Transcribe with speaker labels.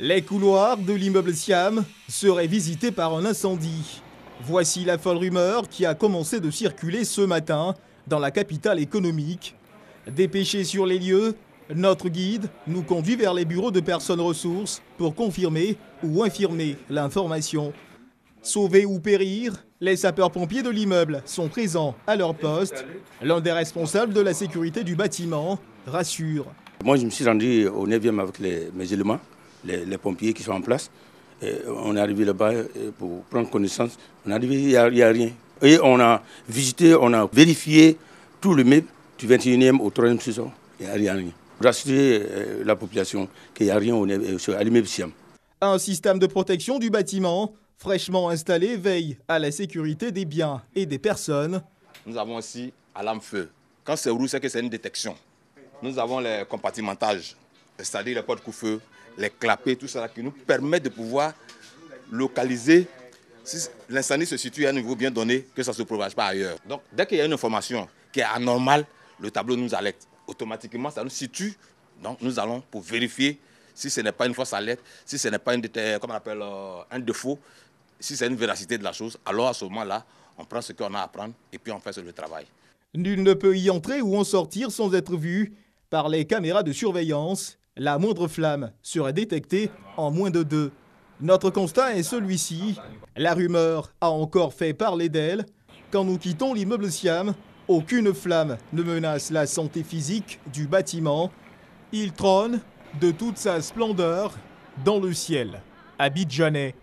Speaker 1: Les couloirs de l'immeuble Siam seraient visités par un incendie. Voici la folle rumeur qui a commencé de circuler ce matin dans la capitale économique. Dépêché sur les lieux, notre guide nous conduit vers les bureaux de personnes ressources pour confirmer ou infirmer l'information. Sauver ou périr, les sapeurs-pompiers de l'immeuble sont présents à leur poste. L'un des responsables de la sécurité du bâtiment rassure.
Speaker 2: Moi, je me suis rendu au 9e avec mes éléments, les pompiers qui sont en place. Et on est arrivé là-bas pour prendre connaissance. On est arrivé, il n'y a rien. Et on a visité, on a vérifié tout le meuble du 21e au 3e sous-sol. Il n'y a rien. Rassurer la population qu'il n'y a rien à l'immeuble Siam.
Speaker 1: Un système de protection du bâtiment fraîchement installé veille à la sécurité des biens et des personnes.
Speaker 3: Nous avons aussi alarme feu. Quand c'est rouge, c'est que c'est une détection. Nous avons les compartimentages, c'est-à-dire les portes coup-feu, les clapets, tout ça qui nous permet de pouvoir localiser si l'incendie se situe à un niveau bien donné, que ça ne se propage pas ailleurs. Donc dès qu'il y a une information qui est anormale, le tableau nous alerte. Automatiquement, ça nous situe. Donc nous allons pour vérifier si ce n'est pas une fausse alerte, si ce n'est pas un défaut, si c'est une véracité de la chose, alors à ce moment-là, on prend ce qu'on a à prendre et puis on fait le travail.
Speaker 1: Nul ne peut y entrer ou en sortir sans être vu par les caméras de surveillance. La moindre flamme serait détectée en moins de 2. Notre constat est celui-ci. La rumeur a encore fait parler d'elle. Quand nous quittons l'immeuble Siam, aucune flamme ne menace la santé physique du bâtiment. Il trône de toute sa splendeur dans le ciel abidjanais.